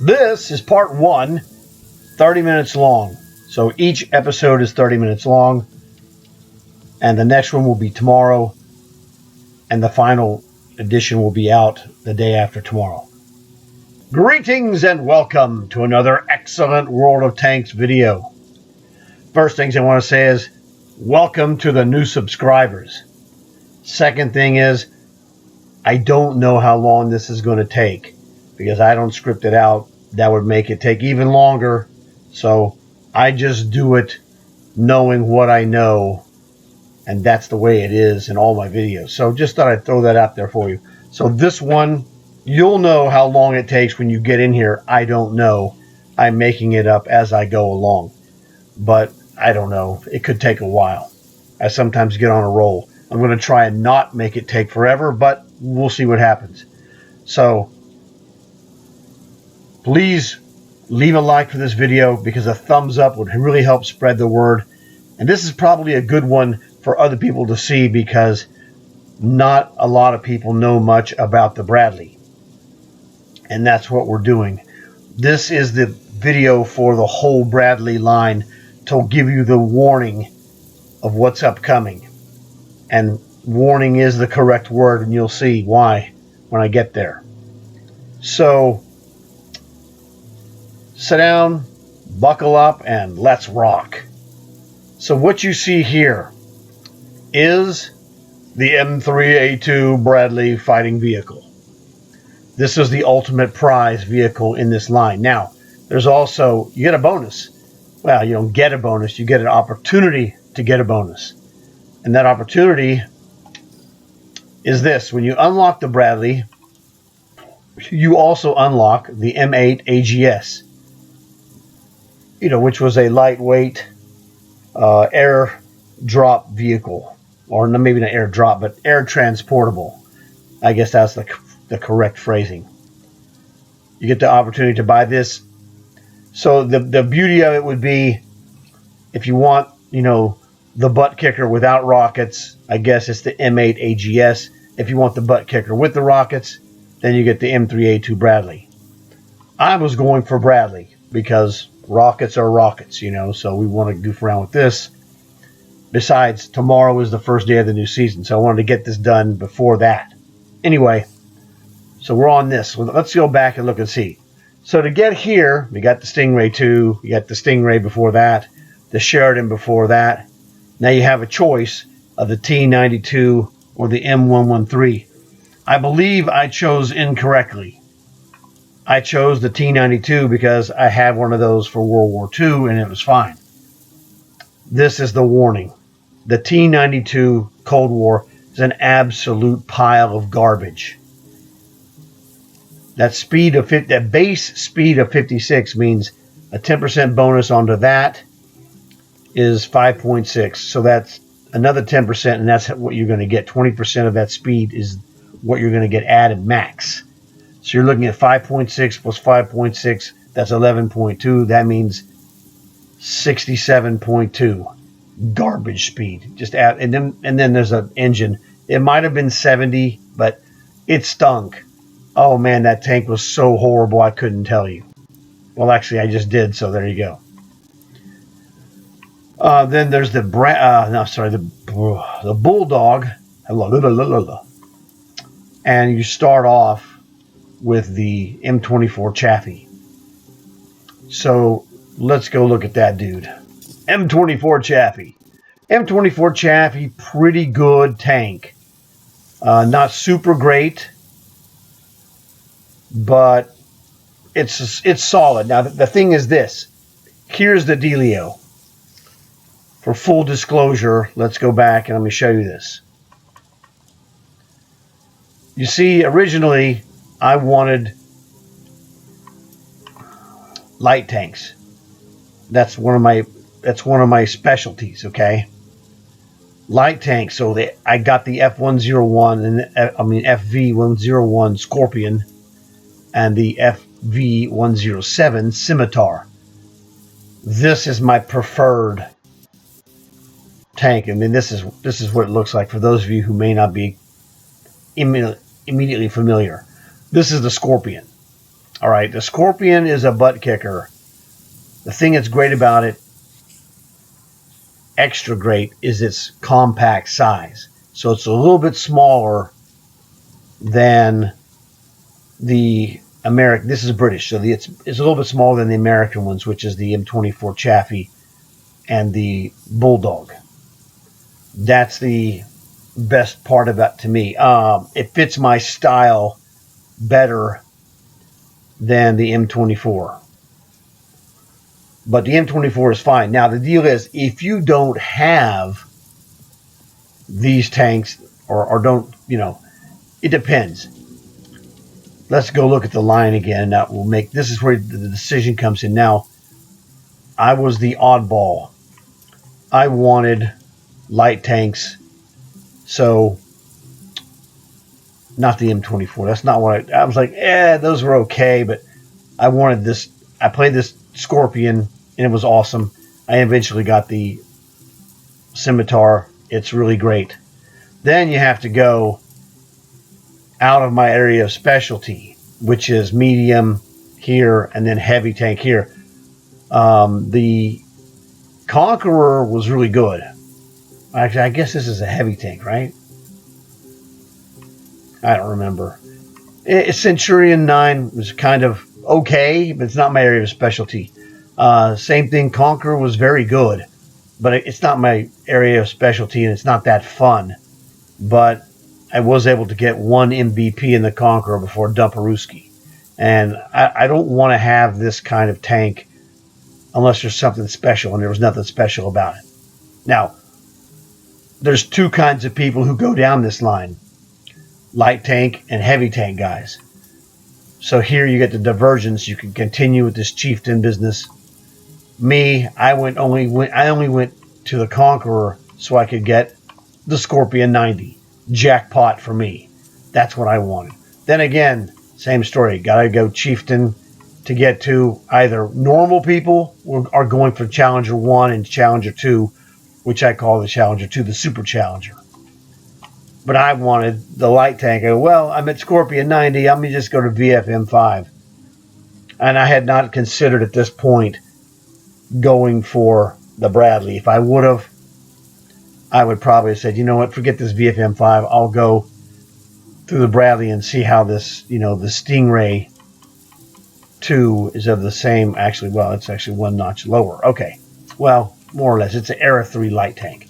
This is part 1, 30 minutes long. So each episode is 30 minutes long. And the next one will be tomorrow. And the final edition will be out the day after tomorrow. Greetings and welcome to another excellent World of Tanks video. First things I want to say is welcome to the new subscribers. Second thing is I don't know how long this is going to take because I don't script it out. That would make it take even longer. So I just do it knowing what I know, and that's the way it is in all my videos. So just thought I'd throw that out there for you. So this one, you'll know how long it takes when you get in here. I don't know. I'm making it up as I go along. But I don't know. It could take a while. I sometimes get on a roll. I'm going to try and not make it take forever, but we'll see what happens. So please leave a like for this video because a thumbs up would really help spread the word. And this is probably a good one for other people to see because not a lot of people know much about the Bradley. And that's what we're doing. This is the video for the whole Bradley line to give you the warning of what's upcoming. And warning is the correct word, and you'll see why when I get there. So sit down, buckle up, and let's rock. So what you see here is the M3A2 Bradley fighting vehicle. This is the ultimate prize vehicle in this line. Now, there's also, you get a bonus. Well, you don't get a bonus, you get an opportunity to get a bonus. And that opportunity is this. When you unlock the Bradley, you also unlock the M8 AGS, which was a lightweight air drop vehicle. Or maybe not air drop, but air transportable. I guess that's the correct phrasing. You get the opportunity to buy this. So the beauty of it would be if you want, the butt kicker without rockets, I guess it's the M8 AGS. If you want the butt kicker with the rockets, then you get the M3A2 Bradley. I was going for Bradley because rockets are rockets, so we want to goof around with this. Besides, tomorrow is the first day of the new season, so I wanted to get this done before that. Anyway, so we're on this. Let's go back and look and see. So to get here, we got the Stingray 2, you got the Stingray before that, the Sheridan before that. Now you have a choice of the T92 or the M113. I believe I chose incorrectly. I chose the T92 because I had one of those for World War II and it was fine. This is the warning. The T92 Cold War is an absolute pile of garbage. That base speed of 56 means a 10% bonus onto that is 5.6. So that's another 10%, and that's what you're going to get. 20% of that speed is what you're going to get added max. So you're looking at 5.6 plus 5.6. That's 11.2. That means 67.2 garbage speed. Just add, and then there's an engine. It might have been 70, but it stunk. Oh man, that tank was so horrible I couldn't tell you. Well, actually, I just did. So there you go. Then there's the Bulldog. And you start off with the M24 Chaffee. So let's go look at that dude. M24 Chaffee. M24 Chaffee, pretty good tank. Not super great, but it's solid. Now the thing is this. Here's the dealio. For full disclosure, let's go back and let me show you this. You see, originally I wanted light tanks. That's one of my specialties, okay? Light tanks. So I got the F101 and FV101 Scorpion and the FV107 Scimitar. This is my preferred tank. I mean, this is what it looks like for those of you who may not be immediately familiar. This is the Scorpion. All right, the Scorpion is a butt kicker. The thing that's great about it, extra great, is its compact size. So it's a little bit smaller than the American. This is British, so it's a little bit smaller than the American ones, which is the M24 Chaffee and the Bulldog. That's the best part of that to me. It fits my style better than the M24. But the M24 is fine. Now, the deal is, if you don't have these tanks, or don't, it depends. Let's go look at the line again. That will make, this is where the decision comes in. Now, I was the oddball. I wanted light tanks, so not the M24. That's not what I was like, those were okay, but I wanted this. I played this Scorpion, and it was awesome. I eventually got the Scimitar. It's really great. Then you have to go out of my area of specialty, which is medium here and then heavy tank here. The Conqueror was really good. Actually, I guess this is a heavy tank, right? I don't remember. Centurion 9 was kind of okay, but it's not my area of specialty. Same thing, Conqueror was very good, but it's not my area of specialty, and it's not that fun. But I was able to get one MVP in the Conqueror before Dumperuski. And I don't want to have this kind of tank unless there's something special, and there was nothing special about it. Now, there's two kinds of people who go down this line. Light tank and heavy tank guys. So here you get the divergence. You can continue with this chieftain business. Me, I only went to the Conqueror so I could get the Scorpion 90. Jackpot for me. That's what I wanted. Then again, same story. Gotta go chieftain to get to either normal people are going for Challenger 1 and Challenger 2, which I call the Challenger 2, the Super Challenger. But I wanted the light tank. Well, I'm at Scorpion 90. I'm going to just go to BF M5. And I had not considered at this point going for the Bradley. If I would have, I would probably have said, you know what, forget this BF M5. I'll go through the Bradley and see how this, the Stingray 2 is of the same, actually, well, it's actually one notch lower. Okay, well, more or less. It's an Era 3 light tank.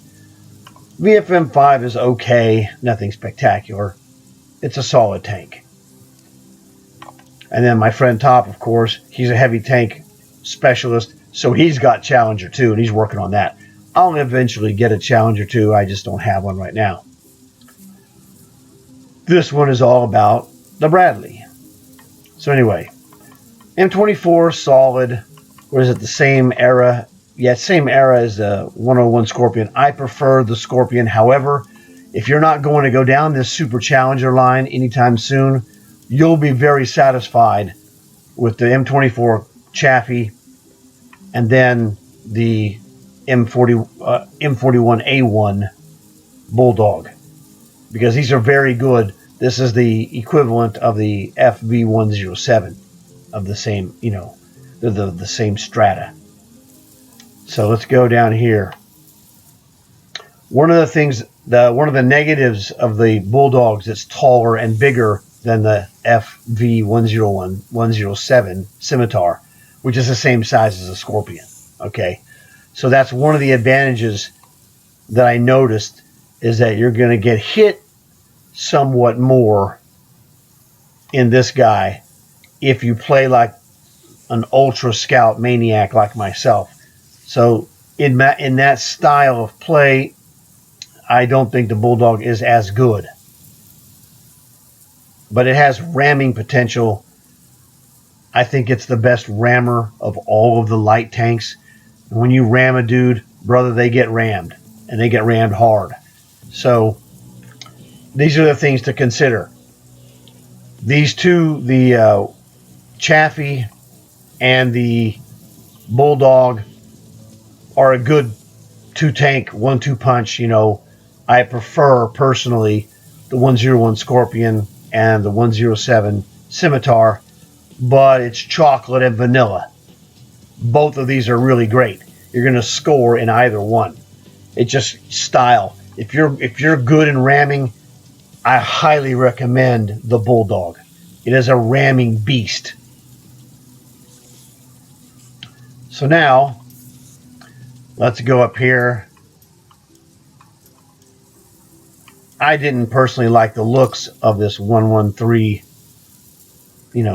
VFM5 is okay, nothing spectacular. It's a solid tank. And then my friend Top, of course, he's a heavy tank specialist, so he's got Challenger 2, and he's working on that. I'll eventually get a Challenger 2, I just don't have one right now. This one is all about the Bradley. So anyway, M24, solid. Or is it the same era? Yeah, same era as the 101 Scorpion. I prefer the Scorpion. However, if you're not going to go down this Super Challenger line anytime soon, you'll be very satisfied with the M24 Chaffee and then the M41A1 Bulldog, because these are very good. This is the equivalent of the FV107 of the same, they're the same strata. So let's go down here. One of the things, one of the negatives of the Bulldogs, it's taller and bigger than the FV107 Scimitar, which is the same size as a Scorpion. Okay, so that's one of the advantages that I noticed, is that you're going to get hit somewhat more in this guy if you play like an ultra scout maniac like myself. So in that style of play, I don't think the Bulldog is as good. But it has ramming potential. I think it's the best rammer of all of the light tanks. When you ram a dude, brother, they get rammed. And they get rammed hard. So these are the things to consider. These two, the Chaffee and the Bulldog, are a good two-tank, 1-2 punch. I prefer, personally, the 101 Scorpion and the 107 Scimitar. but it's chocolate and vanilla. Both of these are really great. You're going to score in either one. It's just style. If you're good in ramming, I highly recommend the Bulldog. It is a ramming beast. So now, let's go up here. I didn't personally like the looks of this 113,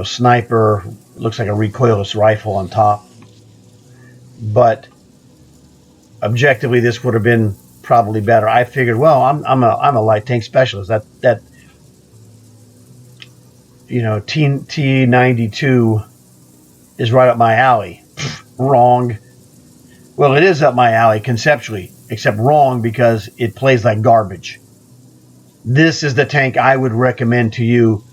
sniper. It looks like a recoilless rifle on top. But objectively, this would have been probably better. I figured, well, I'm a light tank specialist. That T92 is right up my alley. Wrong. Well, it is up my alley conceptually, except wrong because it plays like garbage. This is the tank I would recommend to you.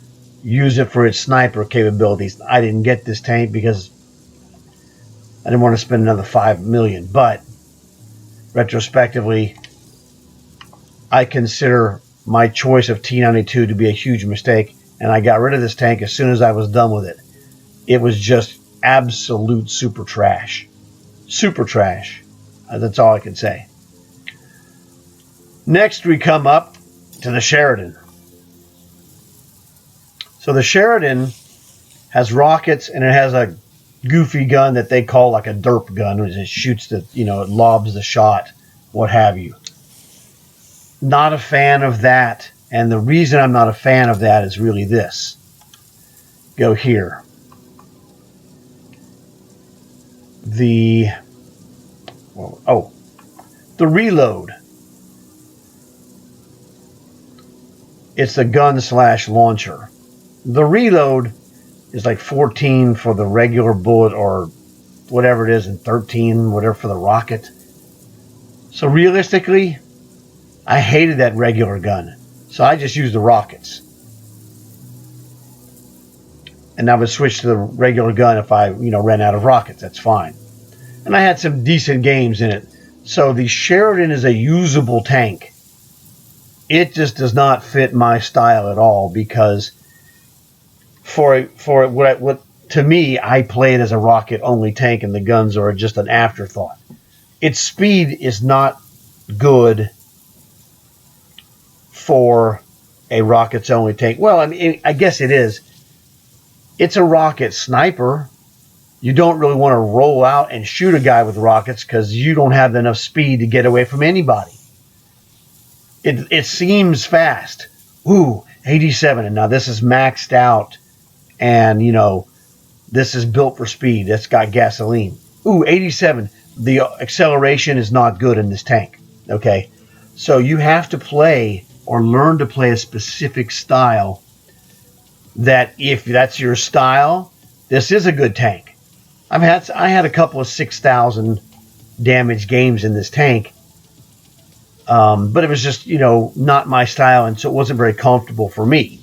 Use it for its sniper capabilities. I didn't get this tank because I didn't want to spend another $5 million. But retrospectively, I consider my choice of T92 to be a huge mistake, and I got rid of this tank as soon as I was done with it. It was just absolute super trash. Super trash. That's all I can say. Next, we come up to the Sheridan. So the Sheridan has rockets, and it has a goofy gun that they call like a derp gun, which it shoots the, it lobs the shot, what have you. Not a fan of that, and the reason I'm not a fan of that is really this. Go here. The reload. It's the gun/launcher. The reload is like 14 for the regular bullet or whatever it is, and 13, whatever for the rocket. So realistically, I hated that regular gun. So I just used the rockets. And I would switch to the regular gun if I, ran out of rockets. That's fine. And I had some decent games in it. So the Sheridan is a usable tank. It just does not fit my style at all because what to me, I play it as a rocket-only tank, and the guns are just an afterthought. Its speed is not good for a rockets-only tank. Well, I guess it is. It's a rocket sniper. You don't really want to roll out and shoot a guy with rockets because you don't have enough speed to get away from anybody. It seems fast. Ooh, 87, and now this is maxed out, and this is built for speed. That's got gasoline. Ooh, 87. The acceleration is not good in this tank. Okay, so you have to play or learn to play a specific style. That if that's your style, this is a good tank. I had a couple of 6,000 damage games in this tank. But it was just, not my style, and so it wasn't very comfortable for me.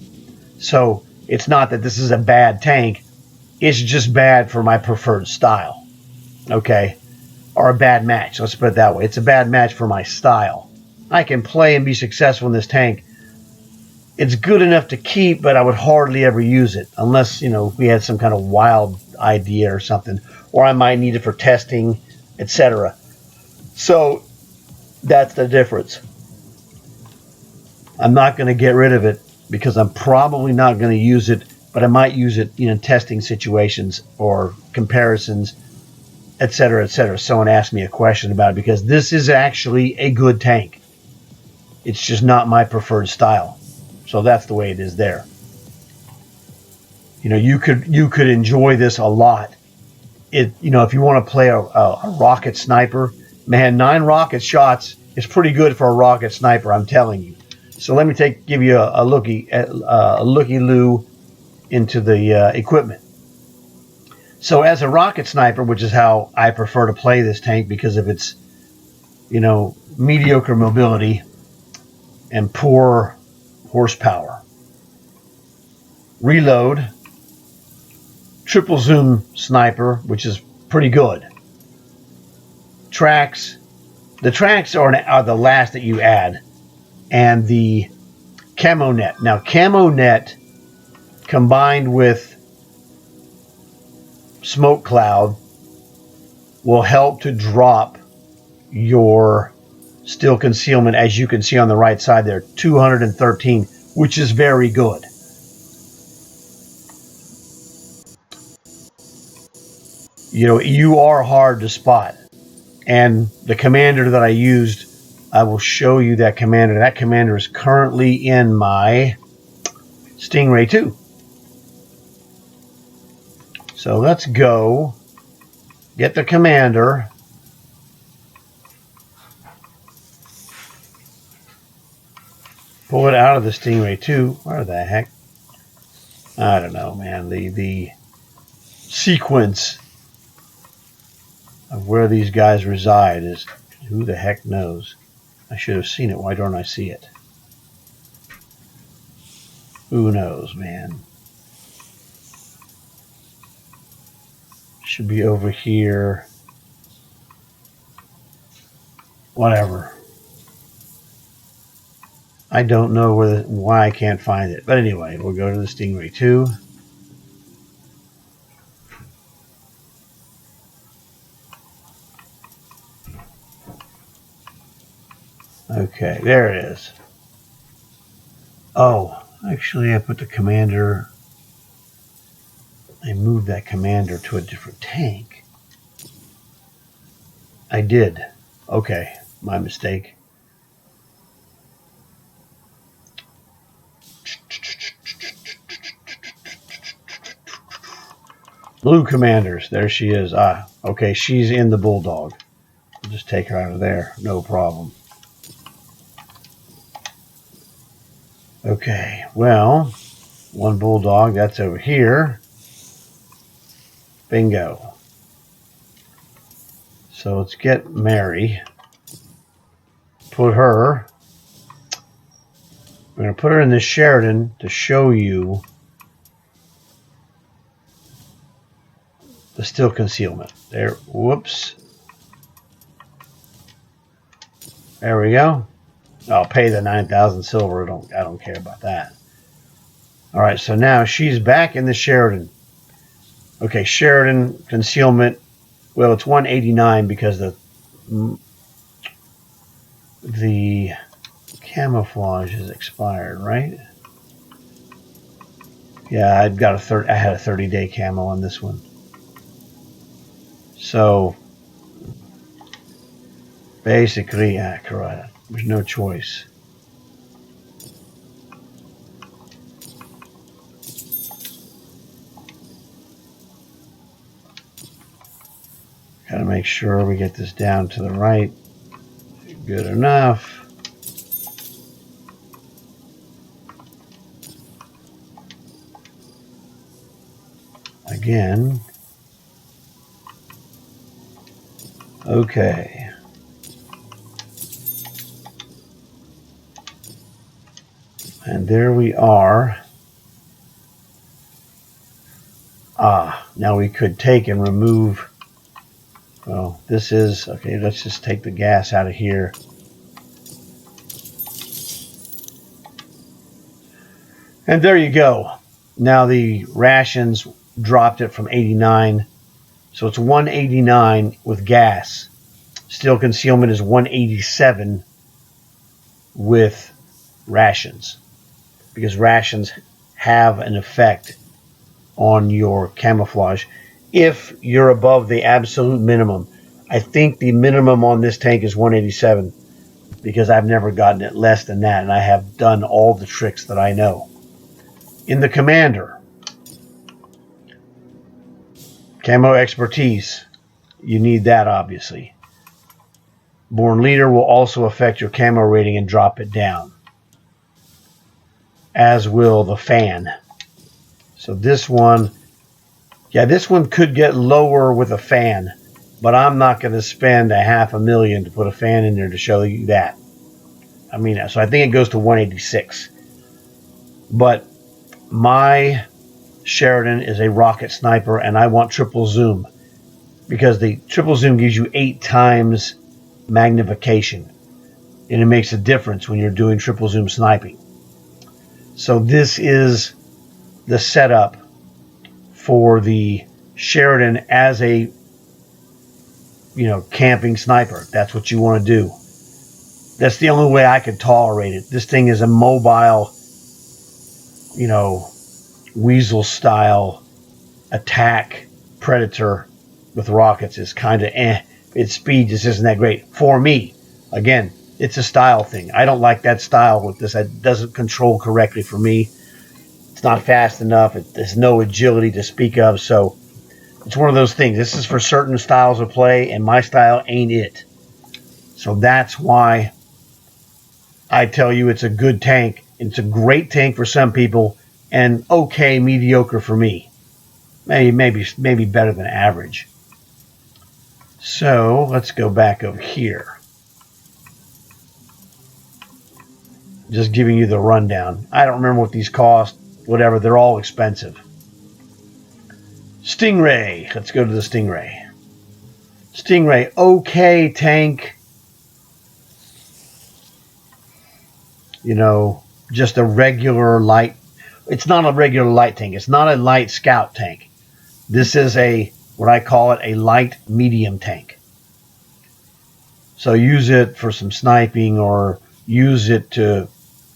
So it's not that this is a bad tank. It's just bad for my preferred style. Okay? Or a bad match. Let's put it that way. It's a bad match for my style. I can play and be successful in this tank. It's good enough to keep, but I would hardly ever use it unless, we had some kind of wild idea or something, or I might need it for testing, etc. So that's the difference. I'm not going to get rid of it because I'm probably not going to use it, but I might use it in testing situations or comparisons, etc., etc. Someone asked me a question about it because this is actually a good tank. It's just not my preferred style. So that's the way it is there. You could enjoy this a lot. If you want to play a rocket sniper, man, 9 rocket shots is pretty good for a rocket sniper, I'm telling you. So let me give you a looky-loo into the equipment. So as a rocket sniper, which is how I prefer to play this tank because of its, mediocre mobility and poor horsepower. Reload, triple zoom sniper, which is pretty good. Tracks, the tracks are the last that you add, and the camo net. Now, camo net combined with smoke cloud will help to drop your still concealment, as you can see on the right side there, 213, which is very good. You know, you are hard to spot. And the commander that I used, I will show you that commander. That commander is currently in my Stingray 2. So let's go get the commander. Pull it out of the Stingray 2. Where the heck? I don't know, man. The sequence of where these guys reside is, who the heck knows? I should have seen it. Why don't I see it? Who knows, man? Should be over here. Whatever. I don't know why I can't find it. But anyway, we'll go to the Stingray 2. Okay, there it is. Oh, actually I put the commander, I moved that commander to a different tank. I did. Okay, my mistake. Blue commanders, there she is. Okay, she's in the Bulldog. I'll just take her out of there, no problem. Okay, well, one Bulldog, that's over here. Bingo. So let's get Mary. Put her. We're going to put her in the Sheridan to show you the still concealment. There, whoops. There we go. I'll pay the 9,000 silver. I don't care about that. All right, so now she's back in the Sheridan. Okay, Sheridan concealment. Well, it's 189 because the camouflage is expired, right? Yeah, I had a 30-day camo on this one. So basically, correct. There's no choice. Gotta make sure we get this down to the right. Good enough. Again. Okay. And there we are. Now we could take and remove. Well, this is, okay, let's just take the gas out of here. And there you go. Now the rations dropped it from 89. So it's 189 with gas. Still concealment is 187 with rations. Because rations have an effect on your camouflage if you're above the absolute minimum. I think the minimum on this tank is 187 because I've never gotten it less than that, and I have done all the tricks that I know. In the commander, camo expertise, you need that obviously. Born leader will also affect your camo rating and drop it down, as will the fan. So this one, yeah, this one could get lower with a fan, but I'm not going to spend $500,000 to put a fan in there to show you that. I mean, so I think it goes to 186. But my Sheridan is a rocket sniper, and I want triple zoom because the triple zoom gives you 8 times magnification, and it makes a difference when you're doing triple zoom sniping. So this is the setup for the Sheridan as a, camping sniper. That's what you want to do. That's the only way I could tolerate it. This thing is a mobile, weasel style attack predator with rockets. Is kind of Its speed just isn't that great for me. Again, it's a style thing. I don't like that style with this. It doesn't control correctly for me. It's not fast enough. There's no agility to speak of. So it's one of those things. This is for certain styles of play, and my style ain't it. So that's why I tell you it's a good tank. It's a great tank for some people, and okay, mediocre for me. Maybe better than average. So let's go back over here. Just giving you the rundown. I don't remember what these cost. Whatever, they're all expensive. Stingray. Let's go to the Stingray. Stingray, okay tank. Just a regular light. It's not a regular light tank. It's not a light scout tank. This is what I call it, a light medium tank. So use it for some sniping or use it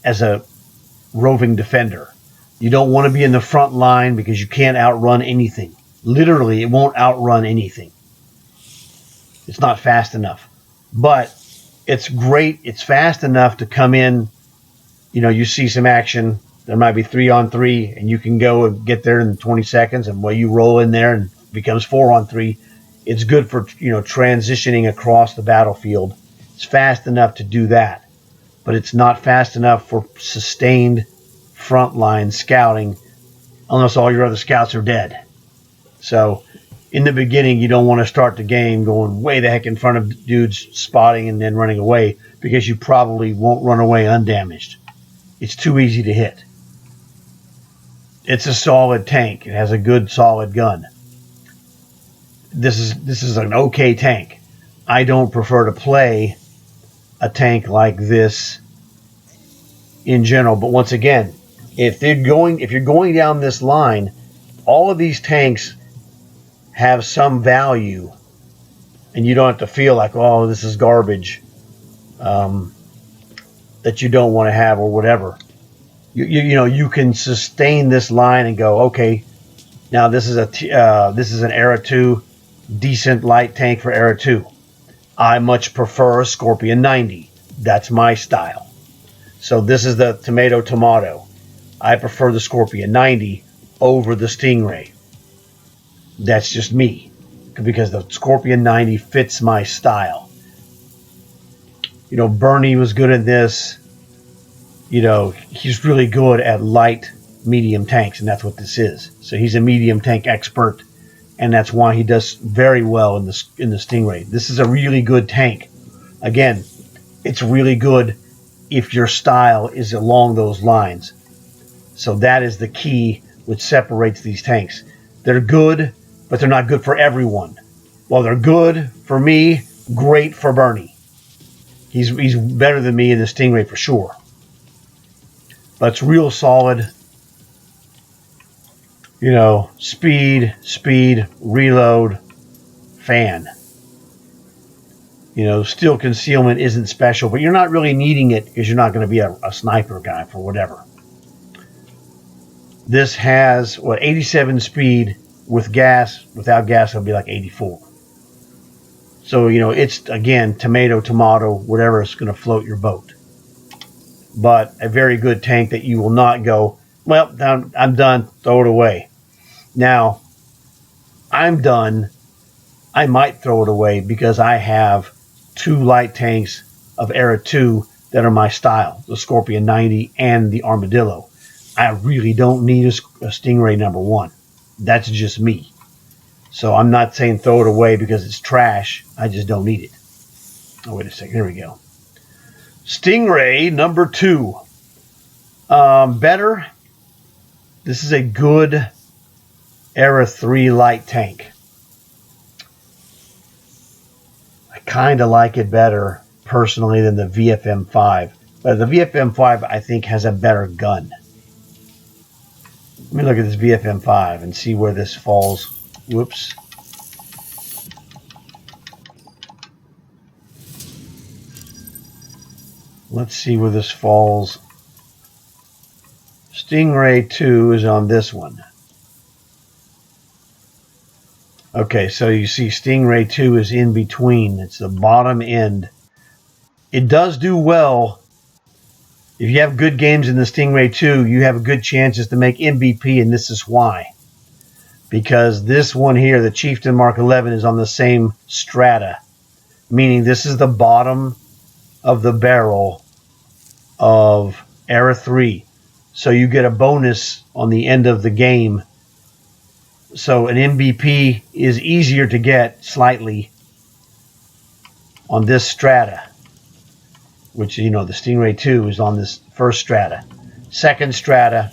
as a roving defender. You don't want to be in the front line because you can't outrun anything. Literally, it won't outrun anything. It's not fast enough. But it's great. It's fast enough to come in. You see some action. There might be 3-on-3, and you can go and get there in 20 seconds. And while you roll in there and it becomes 4-on-3, it's good for transitioning across the battlefield. It's fast enough to do that, but it's not fast enough for sustained frontline scouting unless all your other scouts are dead. So in the beginning, you don't want to start the game going way the heck in front of dudes, spotting and then running away, because you probably won't run away undamaged. It's too easy to hit. It's a solid tank. It has a good solid gun. This is an okay tank. I don't prefer to play a tank like this in general. But once again, if you're going down this line, all of these tanks have some value, and you don't have to feel like, oh, this is garbage that you don't want to have or whatever. You can sustain this line and go, okay, now this is an Era 2 decent light tank for Era 2. I much prefer a Scorpion 90. That's my style. So this is the tomato. I prefer the Scorpion 90 over the Stingray. That's just me, because the Scorpion 90 fits my style. Bernie was good at this. He's really good at light medium tanks, and that's what this is. So he's a medium tank expert, and that's why he does very well in the Stingray. This is a really good tank. Again, it's really good if your style is along those lines. So that is the key which separates these tanks. They're good, but they're not good for everyone. While they're good for me, great for Bernie. He's better than me in the Stingray for sure. But it's real solid. Speed, reload, fan. Still concealment isn't special, but you're not really needing it because you're not going to be a sniper guy for whatever. This has 87 speed with gas. Without gas, it'll be like 84. So it's, again, tomato, whatever is going to float your boat. But a very good tank that you will not go, well, I'm done, throw it away. Now, I'm done. I might throw it away because I have 2 light tanks of Era 2 that are my style, the Scorpion 90 and the Armadillo. I really don't need a Stingray number 1. That's just me. So I'm not saying throw it away because it's trash. I just don't need it. Oh, wait a second. Here we go. Stingray number 2. Better. This is a good Era 3 light tank. I kind of like it better, personally, than the VFM5. But the VFM5, I think, has a better gun. Let me look at this VFM5 and see where this falls. Whoops. Let's see where this falls. Stingray 2 is on this one. Okay, so you see Stingray 2 is in between. It's the bottom end. It does do well. If you have good games in the Stingray 2, you have good chances to make MVP, and this is why. Because this one here, the Chieftain Mark 11, is on the same strata, meaning this is the bottom of the barrel of Era 3. So you get a bonus on the end of the game. So an MVP is easier to get slightly on this strata, which, you know, the Stingray 2 is on this first strata. Second strata,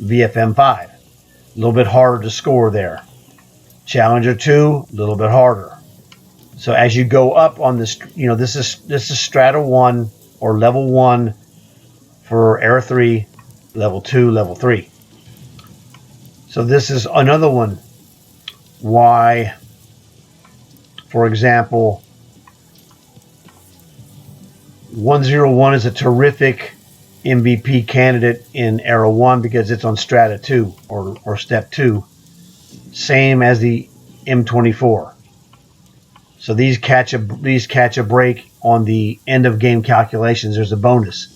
VFM5. A little bit harder to score there. Challenger 2, a little bit harder. So as you go up on this, you know, this is strata 1 or level 1 for Era 3, level 2, level 3. So this is another one why, for example, 101 is a terrific MVP candidate in Era 1 because it's on Strata 2 or Step 2. Same as the M24. So these catch a break on the end of game calculations. There's a bonus.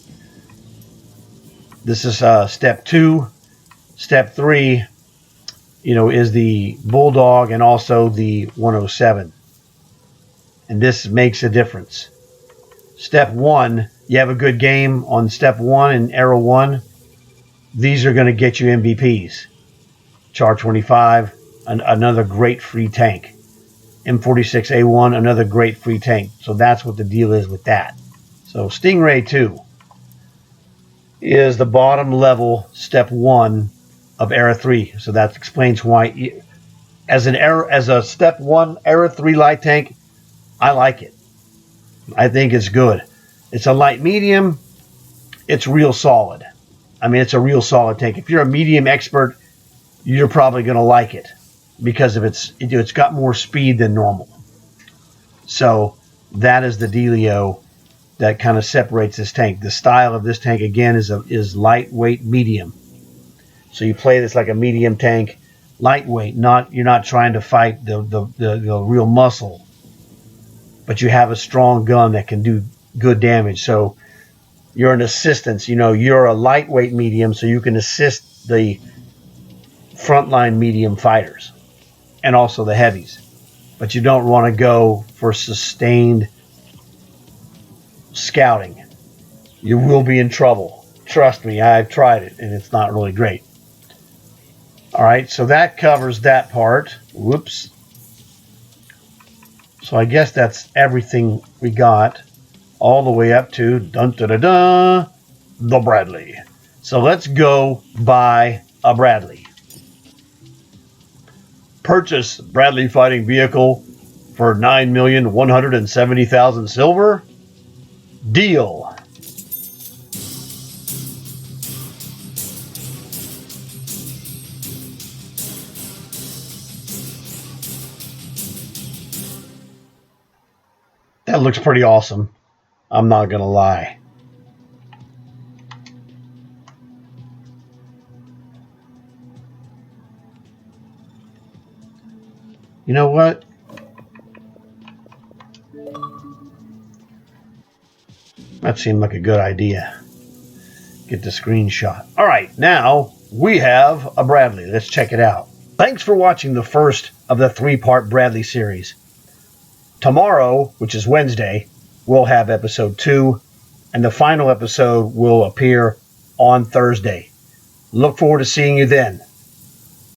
This is Step 2. Step 3, you know, is the Bulldog and also the 107. And this makes a difference. Step 1, you have a good game on Step 1 in Era 1. These are going to get you MVPs. Char 25, another great free tank. M46A1, another great free tank. So that's what the deal is with that. So Stingray 2 is the bottom level Step 1 of Era 3. So that explains why, as a Step 1 Era 3 light tank, I like it. I think it's good. It's a light medium. It's real solid. I mean, it's a real solid tank. If you're a medium expert, you're probably going to like it because of it's got more speed than normal. So that is the dealio that kind of separates this tank. The style of this tank, again, is lightweight medium. So you play this like a medium tank, lightweight. You're not trying to fight the real muscle, but you have a strong gun that can do good damage. So you're an assistance. You know, you're a lightweight medium, so you can assist the frontline medium fighters and also the heavies. But you don't want to go for sustained scouting. You will be in trouble. Trust me, I've tried it, and it's not really great. All right, so that covers that part. Whoops. So I guess that's everything we got, all the way up to the Bradley. So let's go buy a Bradley. Purchase Bradley fighting vehicle for $9,170,000 silver. Deal. That looks pretty awesome. I'm not gonna lie. You know what? That seemed like a good idea. Get the screenshot. All right, now we have a Bradley. Let's check it out. Thanks for watching the first of the 3-part Bradley series. Tomorrow, which is Wednesday, we'll have episode 2, and the final episode will appear on Thursday. Look forward to seeing you then.